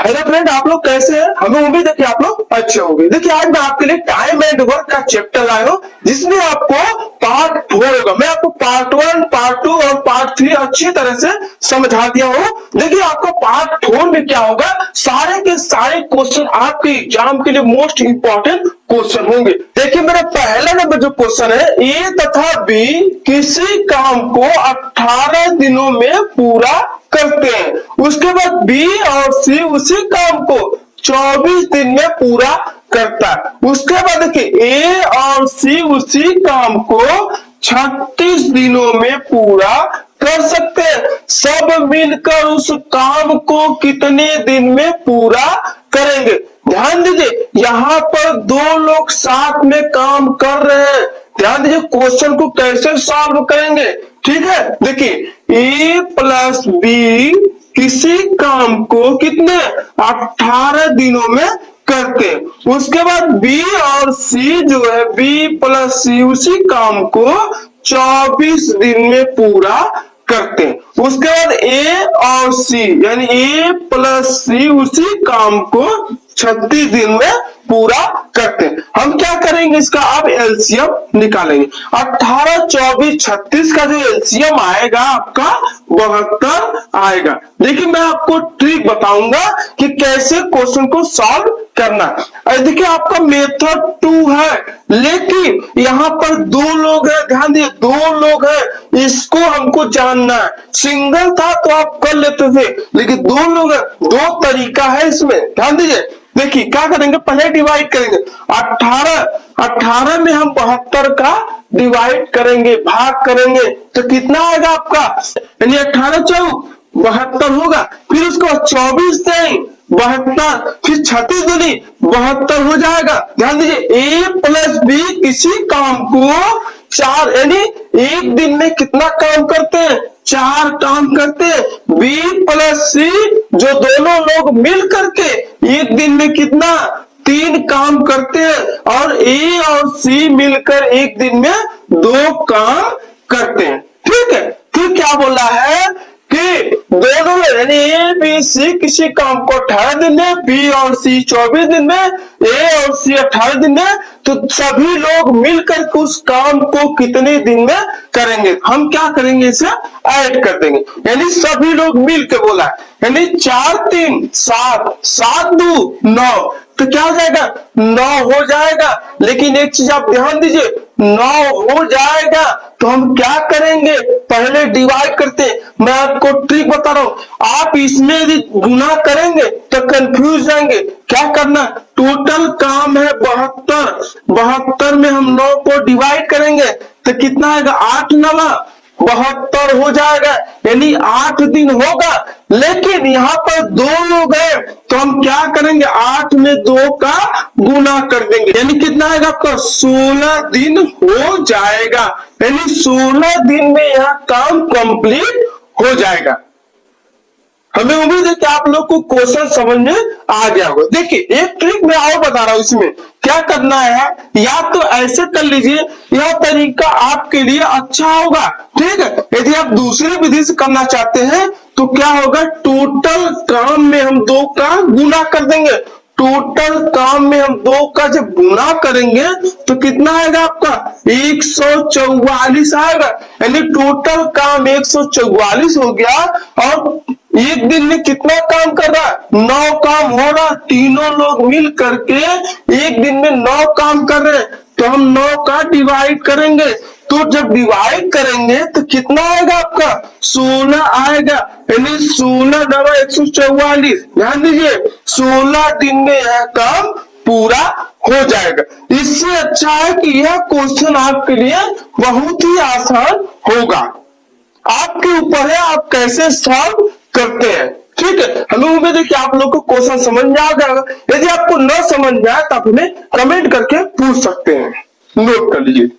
Hello friend, आप लोग कैसे हैं? हमें उम्मीद है कि आप लोग अच्छे होंगे। देखिए, आज मैं आपके लिए टाइम एंड वर्क का चैप्टर लाया हूँ, जिसमें आपको पार्ट 4 होगा। मैं आपको पार्ट 1, पार्ट 2 और पार्ट 3 अच्छी तरह से समझा दिया हूँ। देखिए, आपका पार्ट 4 में क्या होगा, सारे के सारे क्वेश्चन आपके एग्जाम के लिए मोस्ट इंपॉर्टेंट क्वेश्चन होंगे। देखिए, मेरा पहला नंबर जो क्वेश्चन है, ए तथा बी किसी काम को 18 दिनों में पूरा करते हैं। उसके बाद बी और सी उसी काम को 24 दिन में पूरा करता है। उसके बाद देखिए, ए और सी उसी काम को 36 दिनों में पूरा कर सकते हैं। सब मिलकर उस काम को कितने दिन में पूरा करेंगे? ध्यान दीजिए, यहाँ पर दो लोग साथ में काम कर रहे हैं। ध्यान दीजिए, क्वेश्चन को कैसे सॉल्व करेंगे। ठीक है, देखिए, ए प्लस बी किसी काम को कितने 18 दिनों में करते हैं। उसके बाद बी और सी जो है, बी प्लस सी उसी काम को 24 दिन में पूरा करते हैं। उसके बाद ए और सी यानी ए प्लस सी उसी काम को 36 दिन में पूरा करते हैं। हम क्या करेंगे, इसका आप एलसीएम निकालेंगे। 18, 24, 36 का जो एलसीएम आएगा आपका 72 आएगा। देखिए, मैं आपको ट्रिक बताऊंगा कि कैसे क्वेश्चन को सॉल्व करना है। देखिए, आपका मेथड 2 है, लेकिन यहाँ पर दो लोग हैं। ध्यान दिए, दो लोग हैं, इसको हमको जानना है। सिंगल था तो आप कर लेते थे, लेकिन दो लोग हैं, दो तरीका है इसमें। ध्यान दीजिए, देखिए क्या करेंगे, पहले डिवाइड करेंगे। 18 में हम 72 का डिवाइड करेंगे, भाग करेंगे, तो कितना आएगा आपका, यानी 18 चौक 72 होगा। फिर उसको 24 दें 72, फिर 36 दूनी 72 हो जाएगा। ध्यान दीजिए, ए प्लस बी किसी काम को 4 यानी एक दिन में कितना काम करते हैं, 4 काम करते हैं। बी प्लस सी जो दोनों लोग मिल करके एक दिन में कितना 3 काम करते हैं, और ए और सी मिलकर एक दिन में 2 काम करते हैं। ठीक है, फिर क्या बोला है कि दोनों यानी ए बी सी किसी काम को 18 दिन में, बी और सी 24 दिन में, ए और सी 18 दिन में, तो सभी लोग मिलकर उस काम को कितने दिन में करेंगे। हम क्या करेंगे, इसे ऐड कर देंगे, यानी सभी लोग मिलकर बोला है, यानी 4 3 7 7 2 9, तो क्या हो जाएगा 9 हो जाएगा। लेकिन एक चीज आप ध्यान दीजिए, 9 हो जाएगा तो हम क्या करेंगे, पहले डिवाइड करते हैं। मैं आपको ट्रिक बता रहा हूं, आप इसमें यदि गुना करेंगे तो कंफ्यूज जाएंगे। क्या करना, टोटल काम है 72 में हम 9 को डिवाइड करेंगे तो कितना आएगा, 8 9 72 हो जाएगा, यानी 8 दिन होगा। लेकिन यहाँ पर 2 लोग हैं तो हम क्या करेंगे, 8 में 2 का गुना कर देंगे, यानी कितना आएगा आपका 16 दिन हो जाएगा। यानी 16 दिन में यह काम कंप्लीट हो जाएगा। हमें उम्मीद है कि आप लोग को क्वेश्चन समझ में आ गया होगा। देखिए, एक ट्रिक मैं और बता रहा हूं, इसमें क्या करना है, या तो ऐसे कर लीजिए, यह तरीका आपके लिए अच्छा होगा। ठीक है, यदि आप दूसरी विधि से करना चाहते हैं तो क्या होगा, टोटल काम में हम 2 का गुना कर देंगे। टोटल काम में हम 2 का जब गुना करेंगे तो कितना आएगा आपका 144 आएगा, यानी टोटल काम 144 हो गया। और एक दिन में कितना काम कर रहा है, 9 काम हो रहा। तीनों लोग मिल करके एक दिन में 9 काम कर रहे हैं, तो हम 9 का डिवाइड करेंगे। तो जब डिवाइड करेंगे तो कितना आएगा आपका 16 आएगा, यानी 16 9 144। ध्यान दीजिए, 16 दिन में यह काम पूरा हो जाएगा। इससे अच्छा है कि यह क्वेश्चन आपके लिए बहुत ही आसान होगा। आपके ऊपर है आप कैसे सॉल्व करते हैं। ठीक है, हमें उम्मीद है कि आप लोग को क्वेश्चन समझ में आ जाएगा। यदि आपको न समझ में आए तो आप हमें कमेंट करके पूछ सकते हैं। नोट कर लीजिए,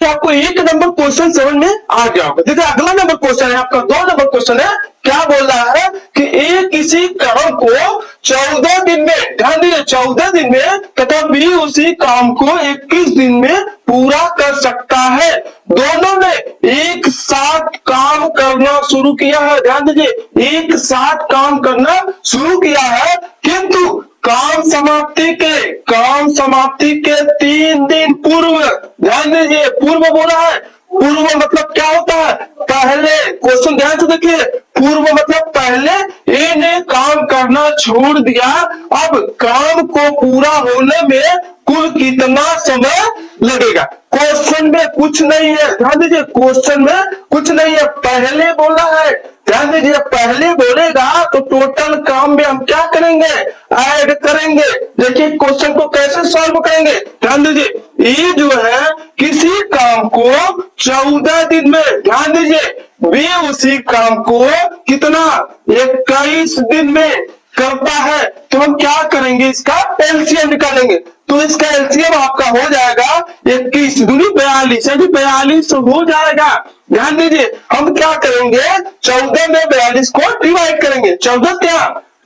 आपको 1 नंबर क्वेश्चन समझ में आ गया होगा। देखिए, अगला नंबर क्वेश्चन है आपका 2 नंबर क्वेश्चन है। क्या बोल रहा है कि ए किसी काम को 14 दिन में, ध्यान दीजिए 14 दिन में, तथा बी उसी काम को 21 दिन में पूरा कर सकता है। दोनों ने एक साथ काम करना शुरू किया है, ध्यान दीजिए एक साथ काम करना शुरू किया है, किंतु काम समाप्ति के 3 दिन पूर्व, ध्यान दीजिए पूर्व बोला है। पूर्व मतलब क्या होता है? पहले। क्वेश्चन ध्यान से देखिए, पूर्व मतलब पहले ए ने काम करना छोड़ दिया, अब काम को पूरा होने में कुल कितना समय लगेगा? क्वेश्चन में कुछ नहीं है, ध्यान दीजिए क्वेश्चन में कुछ नहीं है, पहले बोला है। ध्यान दीजिए पहले बोलेगा तो टोटल काम में हम क्या करेंगे? ऐड करेंगे। देखिए क्वेश्चन को कैसे सॉल्व करेंगे, ध्यान दीजिए ये जो है किसी काम को 14 दिन में, ध्यान दीजिए बी उसी काम को कितना 21 दिन में करता है, तो हम क्या करेंगे? इसका एलसीएम निकालेंगे। तो इसका एलसीएम आपका हो जाएगा 21 दूनी 42, यानी 42 हो जाएगा। ध्यान दीजिए हम क्या करेंगे? 14 में 42 को डिवाइड करेंगे, 14 क्या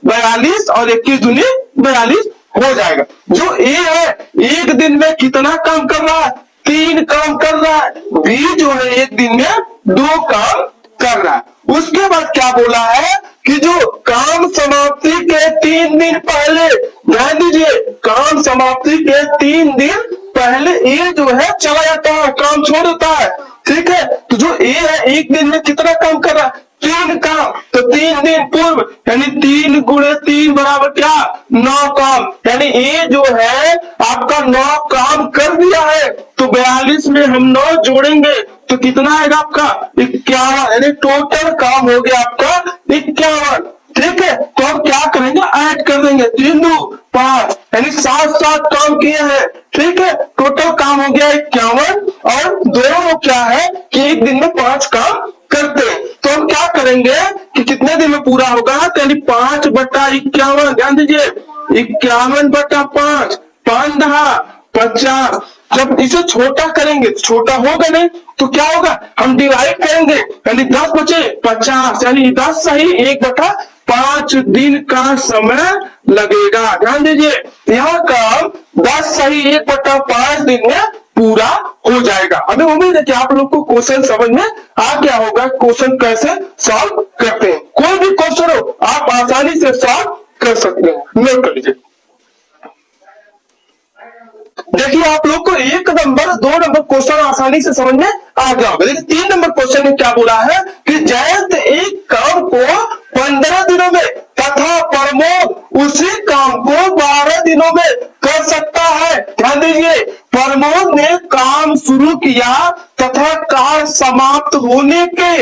42 और 21 दूनी 42 हो जाएगा। जो ए है एक दिन में कितना काम कर रहा है? 3 काम कर रहा है। बी जो है एक दिन में 2 काम कर रहा है। उसके बाद क्या बोला है कि जो काम समाप्ति के 3 दिन पहले, ध्यान दीजिए काम समाप्ति के 3 दिन पहले ये जो है चला जाता है, काम छोड़ देता है, ठीक है। तो जो ए है एक दिन में कितना काम कर रहा है? 3 काम। तो 3 दिन पूर्व यानी 3 गुणे 3 बराबर क्या 9 काम, यानी ए जो है आपका 9 काम कर दिया है। तो 42 में हम 9 जोड़ेंगे तो कितना आएगा आपका 51, यानी टोटल काम हो गया आपका 51, ठीक है। तो हम क्या करेंगे? ऐड कर देंगे, 3 2 5, यानी 7 काम किए हैं, ठीक है। टोटल काम हो गया 51 और दोनों क्या है कि एक दिन में 5 काम करते हैं। तो हम क्या करेंगे कि कितने दिन में पूरा होगा? तो यानी 5/51, ध्यान दीजिए 51/5, 5 50। जब इसे छोटा करेंगे छोटा होगा नहीं तो क्या होगा? हम डिवाइड करेंगे, यानी 10 बचे 50, यानी 10 सही 1/5 दिन का समय लगेगा। ध्यान दीजिए यह काम 10 सही 1/5 दिन में पूरा हो जाएगा। हमें उम्मीद है कि आप लोग को क्वेश्चन समझ में आ गया होगा, क्वेश्चन कैसे सॉल्व करते हैं। कोई भी क्वेश्चन हो आप आसानी से सॉल्व कर सकते हैं, नोट कर लीजिए। देखिए आप लोग को 1 नंबर 2 नंबर क्वेश्चन आसानी से समझ में आ गया होगा। देखिए 3 नंबर क्वेश्चन में क्या बोला है कि जयंत एक काम को 15 दिनों में तथा प्रमोद उसी काम को 12 दिनों में कर सकता है। ध्यान दीजिए प्रमोद ने काम शुरू किया तथा कार्य समाप्त होने के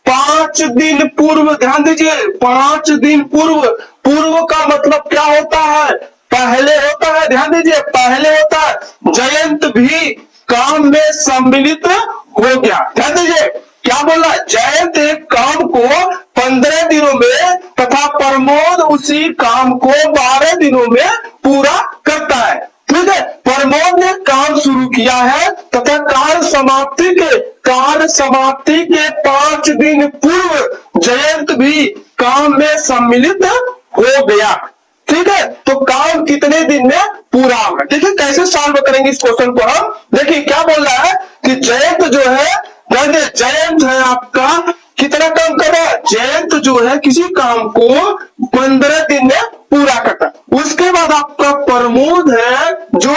5 दिन पूर्व, ध्यान दीजिए 5 दिन पूर्व, पूर्व का मतलब क्या होता है? पहले होता है, ध्यान दीजिए पहले होता है। जयंत भी काम में सम्मिलित हो गया। ध्यान दीजिए क्या बोला? जयंत एक काम को 15 दिनों में तथा प्रमोद उसी काम को 12 दिनों में पूरा करता है, ठीक है। प्रमोद ने काम शुरू किया है तथा कार्य समाप्ति के 5 दिन पूर्व जयंत भी काम में सम्मिलित हो गया, ठीक है। तो काम कितने दिन में पूरा होगा? देखिए कैसे सॉल्व करेंगे इस क्वेश्चन को हम। देखिए क्या बोल रहा है कि जयंत जो है, जयंत है आपका कितना काम कर रहा है? जयंत जो है किसी काम को 15 दिन में पूरा करता है। उसके बाद आपका प्रमोद है जो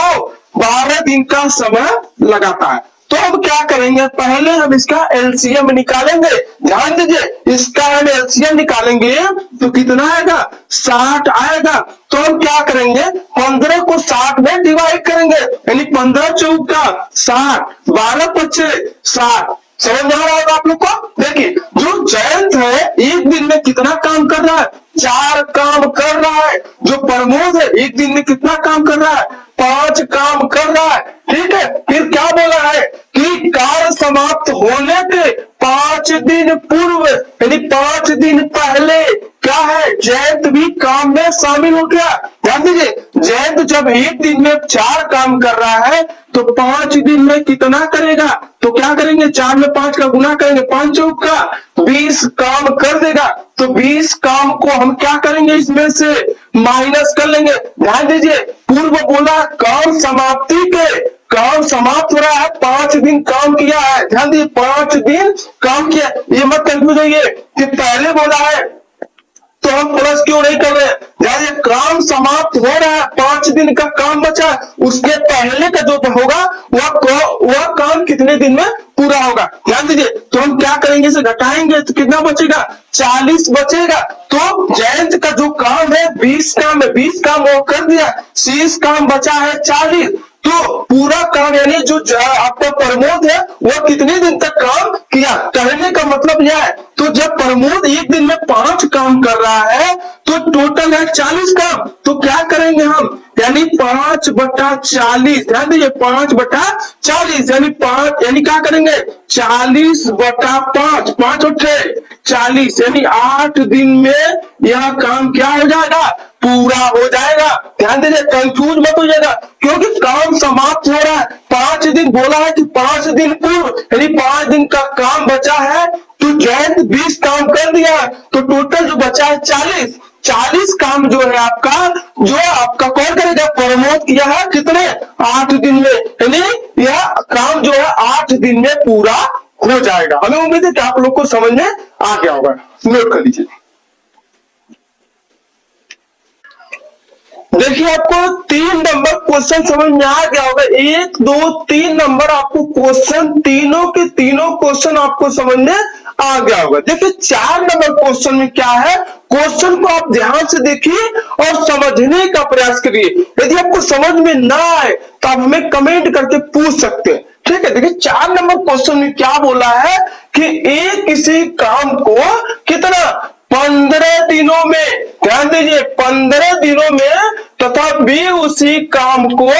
12 दिन का समय लगाता है। तो हम क्या करेंगे? पहले हम इसका एलसीएम निकालेंगे। ध्यान दीजिए इसका हम एलसीएम निकालेंगे तो कितना आएगा? 60 आएगा। तो हम क्या करेंगे? 15 को 60 में डिवाइड करेंगे, यानी 15 चौका 60, 12 पच्चे 60। समझ में आ रहा होगा आप लोग को? देखिए जो जयंत है एक दिन में कितना काम कर रहा है? 4 काम कर रहा है। जो प्रमोद है एक दिन में कितना काम कर रहा है? 5 काम कर रहा है, ठीक है। फिर क्या बोला है कि कार्य समाप्त होने के 5 दिन पूर्व, यानी 5 दिन पहले क्या है? जयंत भी काम में शामिल हो गया। ध्यान दीजिए जयंत जब एक दिन में 4 काम कर रहा है तो 5 दिन में कितना करेगा? तो क्या करेंगे? 4 में 5 का गुना करेंगे, 5 चौका 20 काम कर देगा। तो 20 काम को हम क्या करेंगे, इसमें से माइनस कर लेंगे। ध्यान दीजिए, पूर्व बोला काम समाप्ति के, काम समाप्त हो रहा है, 5 दिन काम किया है। ध्यान दीजिए, 5 दिन काम किया। ये मत कंफ्यूज होइए कि पहले बोला है तो हम प्लस क्यों नहीं कर रहे हैं। ध्यान दीजिए, काम समाप्त हो रहा है, 5 दिन का काम बचा, उसके पहले का जो होगा वह काम कितने दिन में पूरा होगा। ध्यान दीजिए, तो हम क्या करेंगे, इसे घटाएंगे तो कितना बचेगा, 40 बचेगा। तो जयंत का जो काम है 20 काम है, 20 काम वो कर दिया, शेष काम बचा है 40। तो पूरा काम यानी जो आपका प्रमोद है वह कितने दिन तक काम किया, कहने का मतलब यह है। तो जब प्रमोद एक दिन में 5 काम कर रहा है तो टोटल है 40 काम। तो क्या करेंगे हम, यानी 5/40। ध्यान दीजिए, 5/40 यानी 5 यानी क्या करेंगे, 40/5, 5 और 6 40 यानी 8 दिन में यह काम क्या हो जाएगा, पूरा हो जाएगा। ध्यान दीजिए, कंफ्यूज मत हो जाएगा, क्योंकि काम समाप्त हो रहा है। 5 दिन बोला है कि 5 दिन पूर्व यानी 5 दिन का काम बचा है, तो जयंत 20 काम कर दिया है, तो टोटल जो बचा है 40 काम जो है आपका, जो आपका कौन करेगा, प्रमोद किया है कितने, 8 दिन में, यानी यह काम जो है 8 दिन में पूरा हो जाएगा। हमें उम्मीद है कि आप लोग को समझ में आ गया होगा। नोट कर लीजिए। देखिए, आपको 3 नंबर क्वेश्चन समझ में आ गया होगा। 1 2 3 नंबर आपको क्वेश्चन, तीनों के तीनों क्वेश्चन आपको समझ में आ गया होगा। देखिए 4 नंबर क्वेश्चन में क्या है, क्वेश्चन को आप ध्यान से देखिए और समझने का प्रयास करिए। यदि आपको समझ में ना आए तो आप हमें कमेंट करके पूछ सकते हैं, ठीक है। देखिए 4 नंबर क्वेश्चन में क्या बोला है कि एक किसी काम को कितना, 15 दिनों में, ध्यान दीजिए 15 दिनों में, तथा बी उसी काम को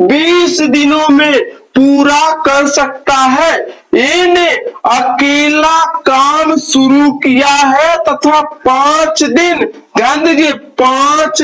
20 दिनों में पूरा कर सकता है। ए ने अकेला काम शुरू किया है तथा 5 दिन, ध्यान दीजिए 5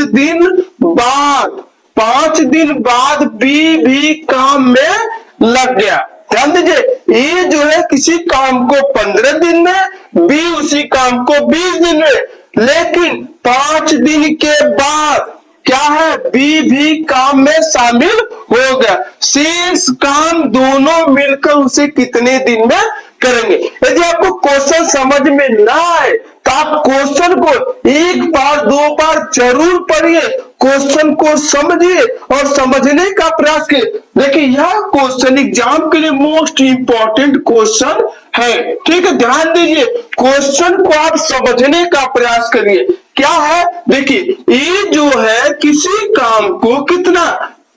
दिन बाद बी भी काम में लग गया। ध्यान दीजिए, ए जो है किसी काम को 15 दिन में, बी उसी काम को 20 दिन में, लेकिन 5 दिन के बाद क्या है, बी भी काम में शामिल हो गया। शेष काम दोनों मिलकर उसे कितने दिन में करेंगे। यदि आपको क्वेश्चन समझ में ना आए तो आप क्वेश्चन को 1 बार 2 बार जरूर पढ़िए, क्वेश्चन को समझिए और समझने का प्रयास कीजिए। देखिए यह क्वेश्चन एग्जाम के लिए मोस्ट इंपॉर्टेंट क्वेश्चन है, ठीक है। ध्यान दीजिए, क्वेश्चन को आप समझने का प्रयास करिए। क्या है, देखिए ये जो है किसी काम को कितना,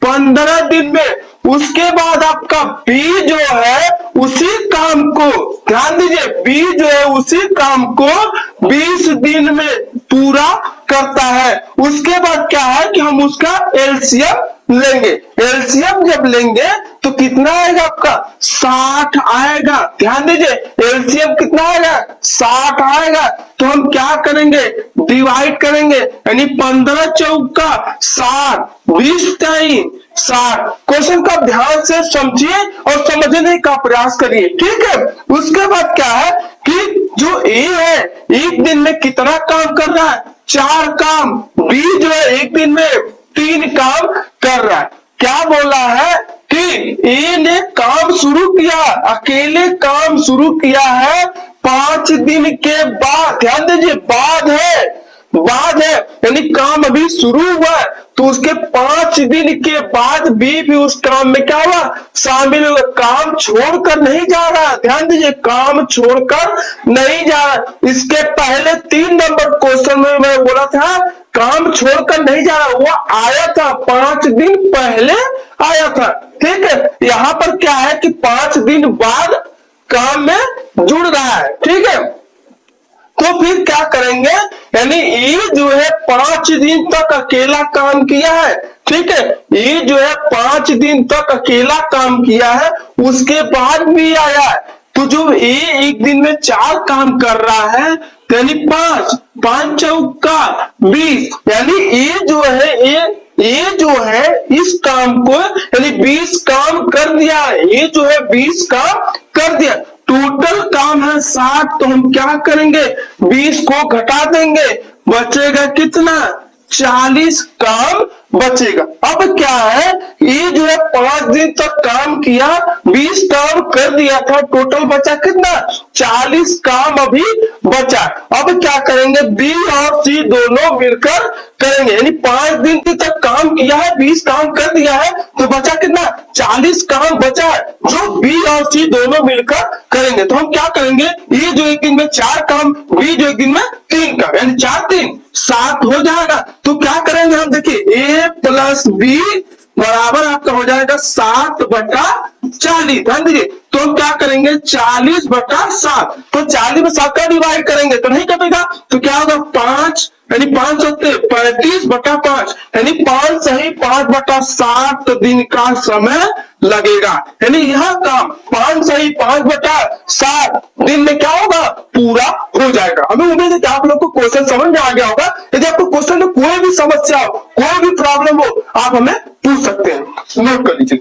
15 दिन में, उसके बाद आपका बी जो है उसी काम को, ध्यान दीजिए बी जो है उसी काम को 20 दिन में पूरा करता है। उसके बाद क्या है कि हम उसका एलसीएम लेंगे। एलसीएम जब लेंगे तो कितना आएगा आपका, 60 आएगा। ध्यान दीजिए, एलसीएम कितना आएगा, 60 आएगा। तो हम क्या करेंगे, डिवाइड करेंगे, यानी 15 चौका 60, 20 टाइम 60। क्वेश्चन का ध्यान से समझिए और समझने का प्रयास करिए, ठीक है। उसके बाद क्या है कि जो ए है एक दिन में कितना काम कर रहा है, 4 काम। बी जो है एक दिन में 3 काम कर रहा है। क्या बोला है कि ए ने काम शुरू किया, अकेले काम शुरू किया है 5 दिन के बाद। ध्यान दीजिए, बाद है यानी काम अभी शुरू हुआ है, तो उसके 5 दिन के बाद भी उस काम में क्या हुआ, शामिल हुआ। काम छोड़कर नहीं जा रहा, ध्यान दीजिए काम छोड़कर नहीं जा रहा। इसके पहले 3 नंबर क्वेश्चन में मैं बोला था काम छोड़कर नहीं जा रहा, वो आया था 5 दिन पहले आया था, ठीक है। यहाँ पर क्या है कि 5 दिन बाद काम में जुड़ रहा है, ठीक है। तो फिर क्या करेंगे, यानी ये जो है 5 दिन तक अकेला काम किया है, ठीक है। ये जो है 5 दिन तक अकेला काम किया है, उसके बाद भी आया है। तो जो ये एक दिन में 4 काम कर रहा है, यानी 5 चौका 20, यानी ये जो है इस काम को यानी 20 काम कर दिया, ये जो है 20 काम कर दिया। टोटल काम है 60, तो हम क्या करेंगे 20 को घटा देंगे, बचेगा कितना 40 काम बचेगा। अब क्या है ये जो है 5 दिन तक काम किया, 20 काम कर दिया था, टोटल बचा कितना 40 काम अभी बचा। अब क्या करेंगे बी और सी दोनों मिलकर करेंगे, यानी 5 दिन तक काम किया है, 20 काम कर दिया है, तो बचा कितना 40 काम बचा है जो बी और सी दोनों मिलकर करेंगे। तो हम क्या करेंगे ये जो एक दिन में 4 काम, बी जो एक दिन में 3 काम, यानी 4 3 7 हो जाएगा। तो क्या करेंगे हम देखिए ए प्लस बी बराबर आपका हो जाएगा 7/40। ध्यान दीजिए, तो हम क्या करेंगे 40/7, तो 40 में 7 का डिवाइड करेंगे तो नहीं कटेगा, तो क्या होगा 5, यानी 5 होते 35/5, यानी 5 सही 5/7 दिन का समय लगेगा। यानी यह काम 5 सही 5/7 दिन में क्या होगा पूरा हो जाएगा। हमें उम्मीद है कि आप लोग को क्वेश्चन समझ में आ गया होगा। यदि आपको क्वेश्चन में कोई भी समस्या हो, कोई भी प्रॉब्लम हो, आप हमें पूछ सकते हैं, नोट कर लीजिए।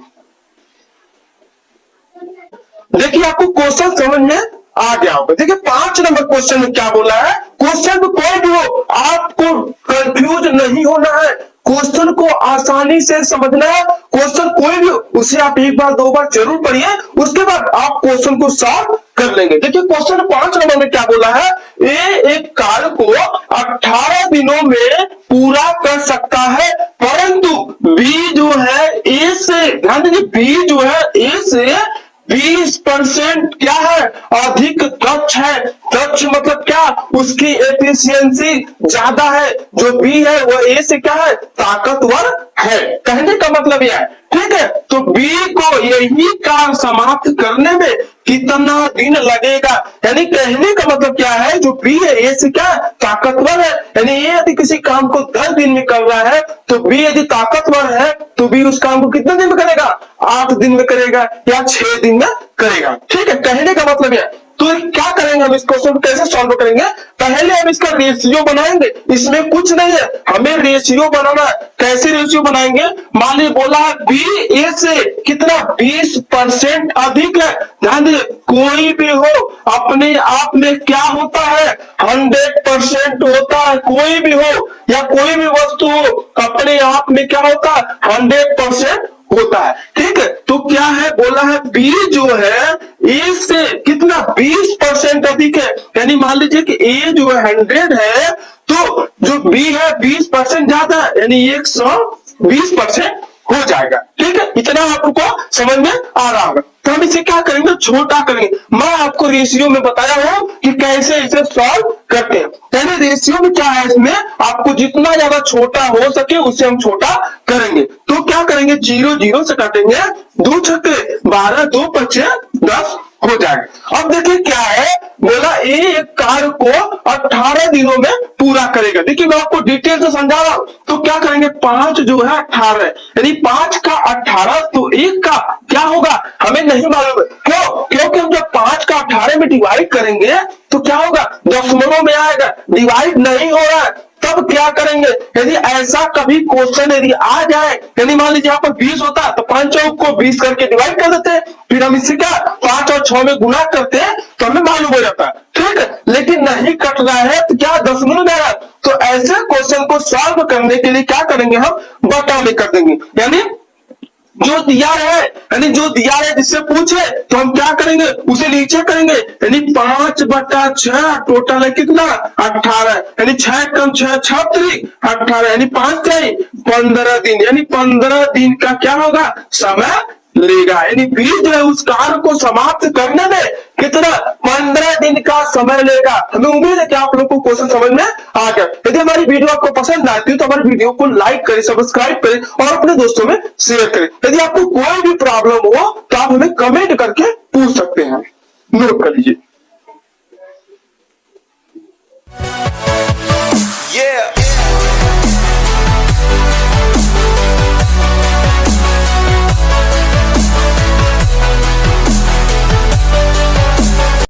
देखिए आपको क्वेश्चन समझ में आ गया होगा। देखिए 5 नंबर क्वेश्चन में क्या बोला है, क्वेश्चन में कोई भी हो आपको कंफ्यूज नहीं होना है, क्वेश्चन को आसानी से समझना है। क्वेश्चन कोई भी हो उसे आप एक बार 2 बार जरूर पढ़िए, उसके बाद आप क्वेश्चन को सॉल्व कर लेंगे। देखिए क्वेश्चन 5 नंबर में क्या बोला है, ए एक कार्य को 18 दिनों में पूरा कर सकता है, परंतु बी जो है ए से, ध्यान दीजिए बी जो है ए से 20% क्या है अधिक दक्ष है। दक्ष मतलब क्या, उसकी एफिशिएंसी ज्यादा है, जो बी है वो ए से क्या है ताकतवर है। कहने का मतलब यह है, ठीक है। तो बी को यही काम समाप्त करने में कितना दिन लगेगा, यानी कहने का मतलब क्या है जो बी है ए से क्या ताकतवर है, यानी ए यदि किसी काम को 10 दिन में कर रहा है तो बी यदि ताकतवर है तो बी उस काम को कितने दिन में करेगा 8 दिन में करेगा या 6 दिन में करेगा। ठीक है, कहने का मतलब यह। तो क्या करेंगे हम इस क्वेश्चन को कैसे सॉल्व करेंगे, पहले हम इसका रेशियो बनाएंगे। इसमें कुछ नहीं है, हमें रेशियो बनाना है। कैसे रेशियो बनाएंगे, मान लीजिए बोला है बी ए से कितना 20% अधिक है। ध्यान दीजिए कोई भी हो अपने आप में क्या होता है 100% होता है, कोई भी हो या कोई भी वस्तु हो अपने आप में क्या होता है 100% होता है। ठीक है, तो क्या है बोला है बी जो है ए से कितना 20% अधिक है, यानी मान लीजिए कि ए जो है 100 है तो जो बी है 20% ज्यादा है, यानी 120% हो जाएगा। ठीक है, इतना आपको समझ में आ रहा होगा। तो हम इसे क्या करेंगे छोटा करेंगे। मैं आपको रेशियो में बताया हूं कि कैसे इसे सॉल्व करते हैं। पहले रेशियो में क्या है, इसमें आपको जितना ज्यादा छोटा हो सके उसे हम छोटा करेंगे। तो क्या करेंगे 0 0 से काटेंगे, 2 छक्के 12, 2 पचे 10 हो जाएगा। अब देखिए क्या है बोला ए एक कार्य को 18 दिनों में पूरा करेगा। देखिए मैं आपको डिटेल से समझा रहा हूं। तो क्या करेंगे 5 जो है 18, यानी 5 का 18 तो 1 का क्या होगा हमें नहीं मालूम है। क्यों, क्योंकि हम जब 5 का 18 में डिवाइड करेंगे तो क्या होगा दशमलव में आएगा, डिवाइड नहीं हो रहा है। तब क्या करेंगे, यदि ऐसा कभी क्वेश्चन यदि आ जाए, यानी मान लीजिए यहाँ पर 20 होता है तो 5 चौक को 20 करके डिवाइड कर देते हैं, फिर हम इससे क्या 5 और 6 में गुना करते हैं तो हमें मालूम हो जाता है। ठीक है, लेकिन नहीं कट रहा है तो क्या दशमलव में आ रहा है, तो ऐसे क्वेश्चन को सॉल्व करने के लिए क्या करेंगे हम बटा में कर देंगे। यानी जो दिया है, यानी जो दिया है जिससे पूछे तो हम क्या करेंगे उसे नीचे करेंगे, यानी 5/6 टोटल है कितना 18, यानी 6 कम 6 6 18, यानी 5 चाहिए 15 दिन, यानी 15 दिन का क्या होगा समय लेगा। यानी बी जो है उस कार्य को समाप्त करने में कितना 15 दिन का समय लेगा। हमें उम्मीद है कि आप लोग को क्वेश्चन समझ में आ गया। यदि हमारी वीडियो आपको पसंद आती है तो हमारी वीडियो को लाइक करें, सब्सक्राइब करें और अपने दोस्तों में शेयर करें। यदि आपको कोई भी प्रॉब्लम हो तो आप हमें कमेंट करके पूछ सकते हैं, नोट कर लीजिए।